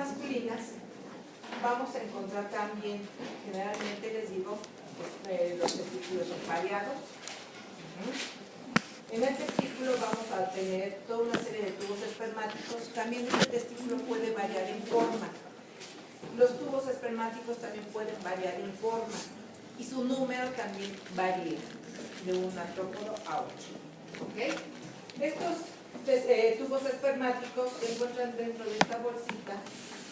masculinas vamos a encontrar también, generalmente les digo, pues, los testículos son pareados. En el testículo vamos a tener toda una serie de tubos espermáticos. También este testículo puede variar en forma. Los tubos espermáticos también pueden variar en forma y su número también varía de un artrópodo a otro. ¿Okay? Estos tubos espermáticos se encuentran dentro de esta bolsita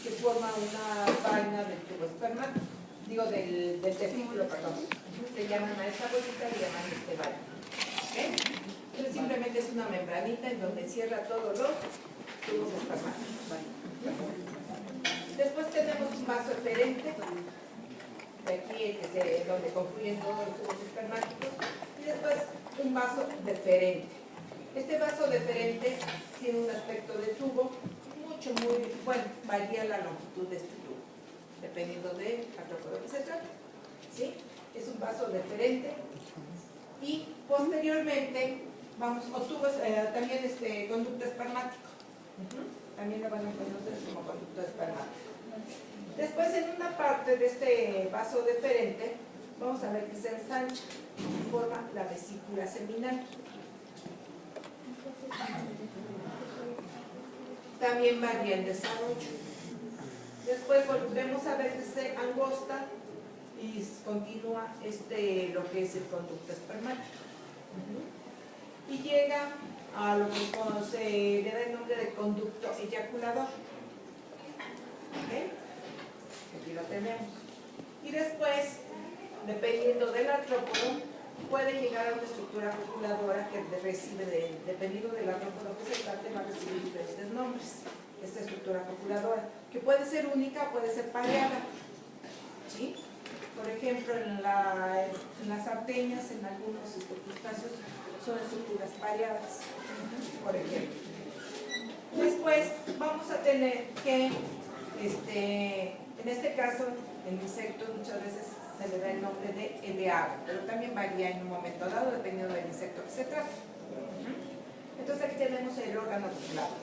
que forma una vaina del tubo espermático, digo del testículo, perdón. Se llaman a esta bolsita y llaman este vaina. ¿Okay? Entonces simplemente es una membranita en donde cierra todos los tubos espermáticos. Después tenemos un vaso eferente, de aquí donde confluyen todos los tubos espermáticos, y después un vaso deferente. Este vaso deferente tiene un aspecto de tubo muy bueno, varía la longitud de este tubo, dependiendo del artrópodo que se trate. ¿Sí? Es un vaso deferente y posteriormente vamos, o tubos, también conducto espermático. También lo van a conocer como conducto espermático. Después, en una parte de este vaso deferente, vamos a ver que se ensancha y forma la vesícula seminal. También varía el desarrollo. Después volvemos a ver que se angosta y continúa lo que es el conducto espermático. Y llega a lo que se le da el nombre de conducto eyaculador. ¿Okay? Aquí lo tenemos. Y después, dependiendo del artrópodo, puede llegar a una estructura copuladora que recibe, dependiendo del artrópodo que se trate, va a recibir diferentes nombres. Esta estructura copuladora, que puede ser única o puede ser pareada. ¿Sí? Por ejemplo, en las arteñas, en algunos crustáceos, son estructuras pareadas, por ejemplo. Después vamos a tener que, en este caso, el insecto muchas veces se le da el nombre de eleado, pero también varía en un momento dado dependiendo del insecto que se trate. Entonces aquí tenemos el órgano tubulado.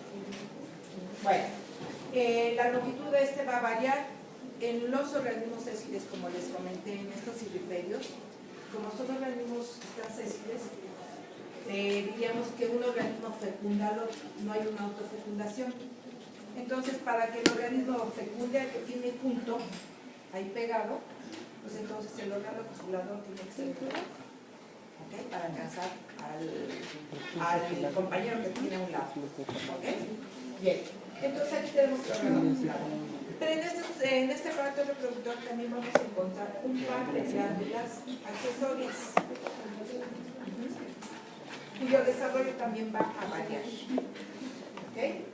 Bueno, la longitud de va a variar en los organismos sésiles, como les comenté, en estos cirripedios. Como son organismos que están sésiles, diríamos que un organismo fecunda al otro, no hay una autofecundación. Entonces, para que el organismo fecunde al que tiene junto, ahí pegado, pues entonces el órgano copulador tiene que ser duro, ¿okay? Para alcanzar al compañero que tiene a un lado. ¿Okay? Bien, entonces aquí tenemos el órgano copulador. Pero en este aparato reproductor también vamos a encontrar un par de glándulas accesorias, cuyo desarrollo también va a variar. ¿Okay?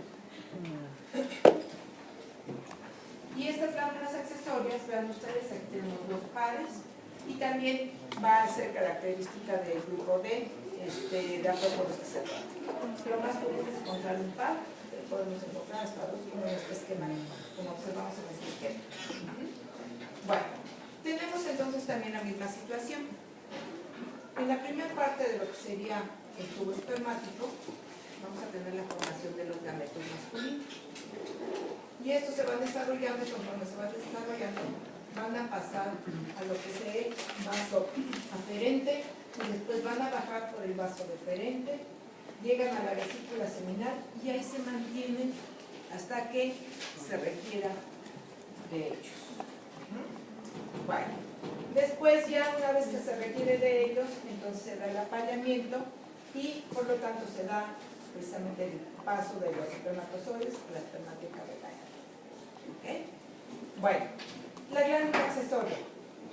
Y estas glándulas accesorias, vean ustedes, aquí tenemos dos pares, y también va a ser característica del grupo de artrópodos que se trata. Lo más común es encontrar un par, pero podemos encontrar hasta dos, como en este esquema, como observamos en este esquema. Bueno, tenemos entonces también la misma situación. En la primera parte de lo que sería el tubo espermático, vamos a tener la formación de los gametos masculinos. Y estos se van desarrollando, y conforme se van desarrollando, van a pasar a lo que es el vaso aferente, y después van a bajar por el vaso deferente, llegan a la vesícula seminal y ahí se mantienen hasta que se requiera de ellos. Bueno, después ya una vez que se requiere de ellos, entonces se da el apareamiento y por lo tanto se da precisamente el paso de los espermatozoides a la espermática del ¿Okay? Bueno, la glándula accesoria.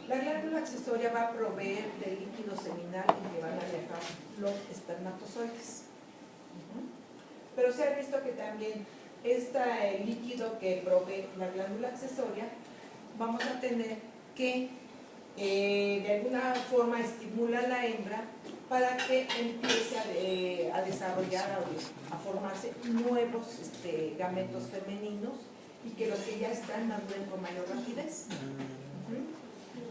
La glándula accesoria va a proveer del líquido seminal en que van a viajar los espermatozoides. Pero se ha visto que también este líquido que provee la glándula accesoria, vamos a tener que de alguna forma estimula a la hembra para que empiece a desarrollar, a formarse nuevos gametos femeninos y que los que ya están maduren con mayor rapidez.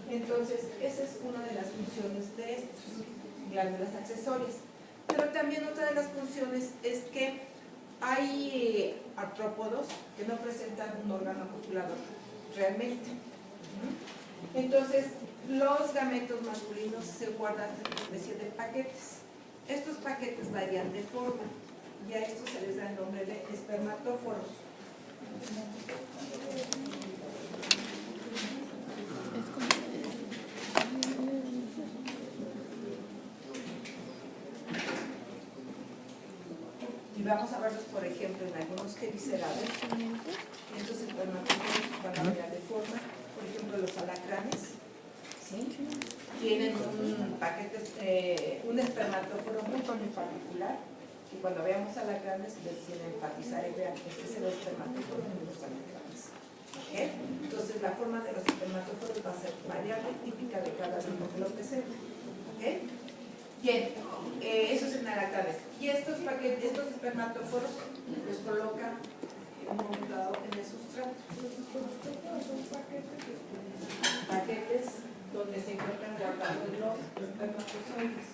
Entonces, esa es una de las funciones de estas glándulas accesorias. Pero también otra de las funciones es que Hay artrópodos que no presentan un órgano copulador realmente. Entonces, los gametos masculinos se guardan en una especie de paquetes. Estos paquetes varían de forma y a estos se les da el nombre de espermatóforos. Y vamos a verlos, por ejemplo, en algunos quericerados. Estos espermatóforos van a variar de forma. Por ejemplo, los alacranes, ¿sí? Tienen un paquete, un espermatóforo muy particular. Y cuando veamos alacranes, les tienen enfatizar y vean que este es el espermatóforo de los alacranes. ¿Okay? Entonces, la forma de los espermatóforos va a ser variable, típica de cada grupo que lo presenta. ¿Okay? Bien, eso es en alacranes. Y estos paquetes, estos espermatóforos, los colocan en un momento dado en el sustrato. Son paquetes donde se encuentran guardados los espermatozoides.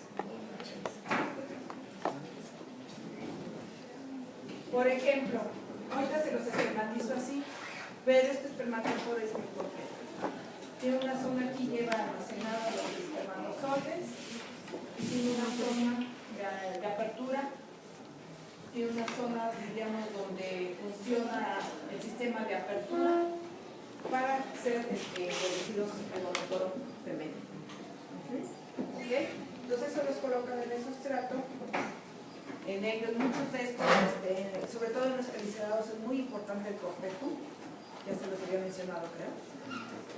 Por ejemplo, ahorita se los esquematizo así, pero este espermatóforo es muy completo. Tiene una zona aquí, lleva almacenados los espermatozoides, tiene una zona de apertura, tiene una zona, diríamos, donde funciona el sistema de apertura para ser producidos en el ovocoro femenino. ¿Okay? Entonces eso los colocan en el sustrato. En ellos, muchos de estos, sobre todo en los quericerados, es muy importante el cortejo, ya se los había mencionado, creo,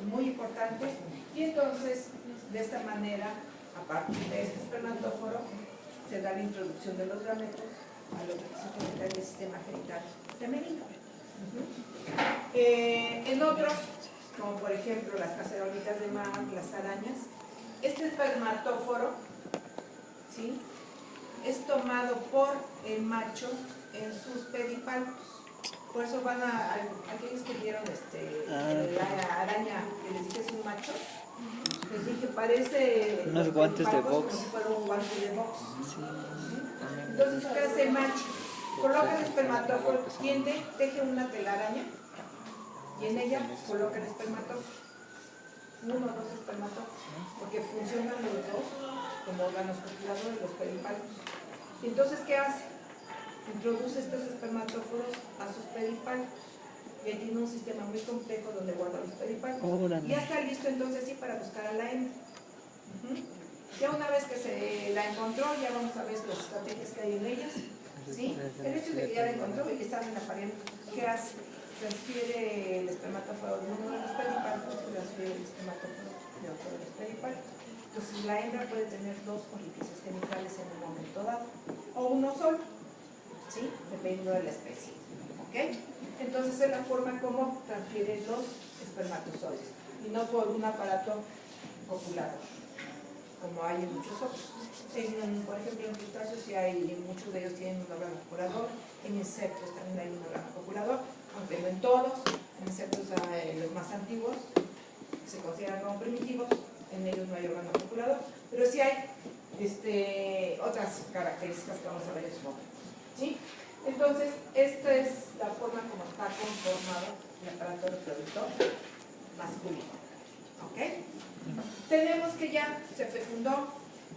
muy importante. Y entonces, de esta manera, a partir de este espermatóforo, se da la introducción de los gametos a lo que se considera el sistema genital femenino. En otros, como por ejemplo las cacerolitas de mar, las arañas, este espermatóforo, ¿sí?, es tomado por el macho en sus pedipalpos. Por eso van a aquellos que vieron la araña que les dije es un macho, les dije parece unos guantes de box, como si fuera un guante de box. Sí. Entonces ¿qué hace el macho? Coloca el espermatóforo, teje una telaraña y en ella coloca el espermatóforo, uno o dos espermatóforos, porque funcionan los dos como órganos copuladores, los pedipalpos. Entonces, ¿qué hace? Introduce estos espermatóforos a sus pedipalpos. Y él tiene un sistema muy complejo donde guarda los pedipalpos. Y ya está listo entonces sí para buscar a la hembra. Ya una vez que se la encontró, ya vamos a ver las estrategias que hay en ellas. ¿Sí? El hecho de que ya la encontró y que está en la pared, ¿qué hace? Transfiere el espermatóforo de uno de los pedipalpos y transfiere el espermatóforo de otro de los pedipalpos. Entonces la hembra puede tener dos orificios genitales en un momento dado, o uno solo, ¿sí?, dependiendo de la especie. ¿Okay? Entonces es la forma como transfieren los espermatozoides, y no por un aparato copulador, como hay en muchos otros. Por ejemplo, en crustáceos sí hay, muchos de ellos tienen un órgano copulador, en insectos también hay un órgano copulador, aunque no en todos. En insectos los más antiguos, que se consideran como primitivos, en ellos no hay órgano copulador, pero sí hay otras características que vamos a ver en su momento. ¿Sí? Entonces, esta es la forma como está conformado el aparato reproductor masculino. ¿Ok? Tenemos que ya se fecundó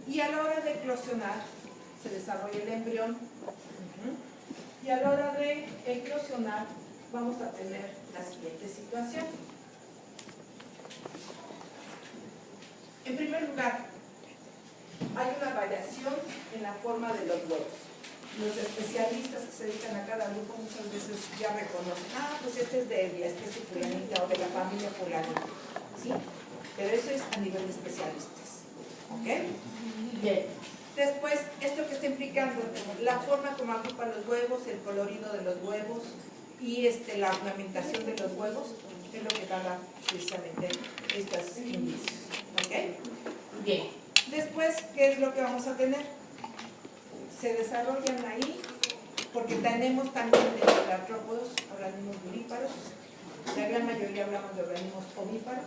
y a la hora de eclosionar se desarrolla el embrión. Y a la hora de eclosionar vamos a tener la siguiente situación. En primer lugar, hay una variación en la forma de los huevos. Los especialistas que se dedican a cada grupo muchas veces ya reconocen, pues este es de la especie fulanita o de la familia fulanita, ¿sí? Pero eso es a nivel de especialistas. ¿Ok? Bien. Después, esto que está implicando la forma como agrupan los huevos, el colorido de los huevos y la ornamentación de los huevos, es lo que da precisamente estos indicios. ¿Ok? Bien. Después, ¿qué es lo que vamos a tener? Se desarrollan ahí, porque tenemos también dentro de artrópodos organismos vivíparos. La gran mayoría hablamos de organismos ovíparos,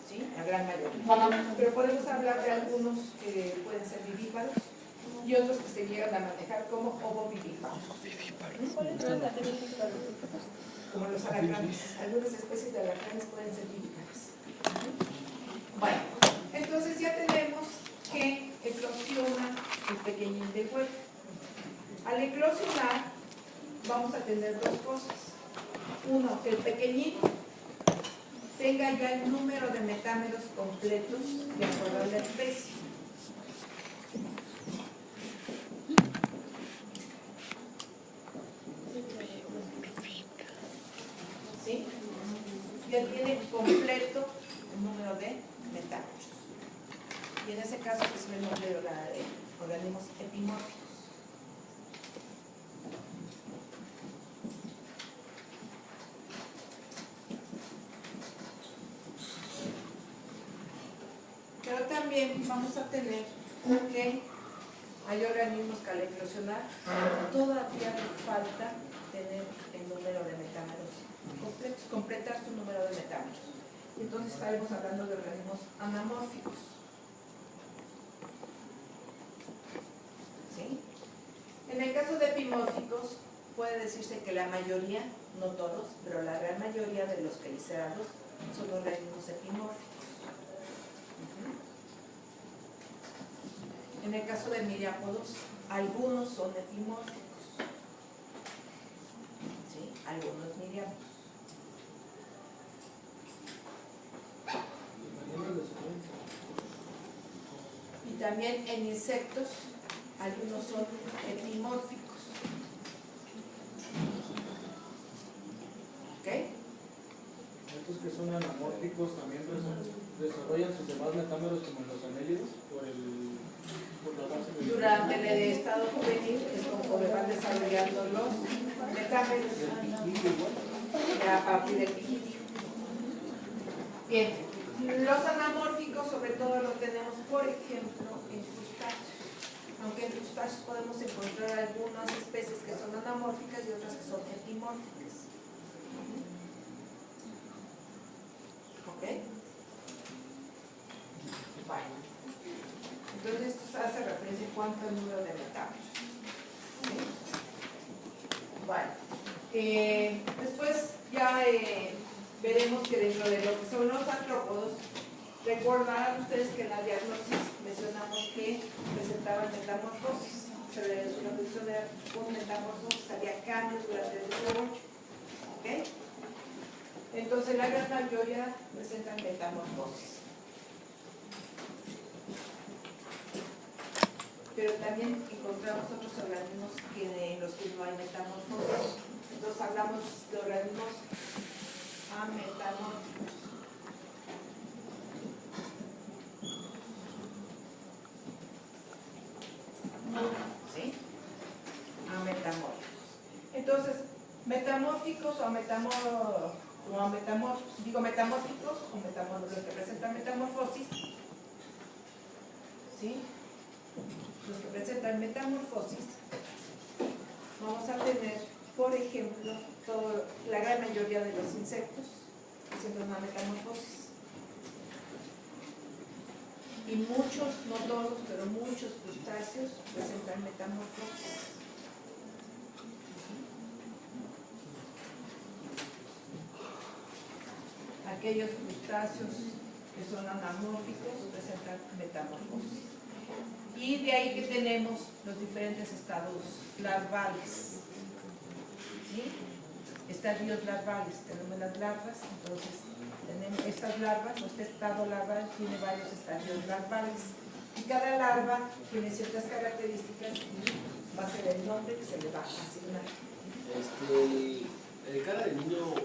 ¿sí? La gran mayoría. Pero podemos hablar de algunos que pueden ser vivíparos, y otros que se llegan a manejar como ovovivíparos. Como los alacranes. Algunas especies de alacranes pueden ser vivíparas. Bueno, entonces ya tenemos que eclosiona el pequeñín del huevo. Al eclosionar vamos a tener dos cosas. Uno, que el pequeñín tenga ya el número de metámeros completos de acuerdo a la especie. ¿Sí? Ya tiene completo el número de metámeros. Y en ese caso es el nombre de organismos epimórficos. Pero también vamos a tener que hay organismos que al eclosionar todavía le falta tener el número de metámeros completos, completar su número de metámeros. Entonces estaremos hablando de organismos anamórficos. ¿Sí? En el caso de epimórficos puede decirse que la mayoría, no todos, pero la gran mayoría de los quelicerados son organismos epimórficos. En el caso de miriápodos, algunos son epimórficos. ¿Sí? Algunos miriápodos. Y también en insectos, algunos son epimórficos. ¿Ok? Estos que son anamórficos también desarrollan sus demás metámeros como los anélidos por la base de... Durante el estado juvenil es como van desarrollando los metámeros a partir del piquillo. Bien, los anamórficos sobre todo lo tenemos, por ejemplo, en crustáceos. Aunque en crustáceos podemos encontrar algunas especies que son anamórficas y otras que son epimórficas. ¿Ok? Bueno. Entonces esto hace referencia en cuanto al número de metámeros. ¿Sí? Bueno. Después ya veremos que dentro de lo que son los artrópodos, recordarán ustedes que en la diagnosis mencionamos que presentaban metamorfosis. Se le dio una condición de un metamorfosis, había cambios durante el desarrollo. ¿Ok? Entonces la gran mayoría presentan metamorfosis. Pero también encontramos otros organismos en los que no hay metamorfosis. Entonces hablamos de organismos ametamórficos. ¿Sí? Ametamórficos. Entonces, metamórficos o metamórficos, los que presentan metamorfosis, ¿sí? Los que presentan metamorfosis, vamos a tener, por ejemplo, la gran mayoría de los insectos haciendo una metamorfosis. Y muchos, no todos, pero muchos crustáceos presentan metamorfosis. Aquellos crustáceos que son anamórficos presentan metamorfosis. Y de ahí que tenemos los diferentes estados larvales. ¿Sí? Estadios larvales, tenemos las larvas, entonces tenemos estas larvas, o este estado larval tiene varios estadios larvales. Y cada larva tiene ciertas características y va a ser el nombre que se le va a asignar. De cara del niño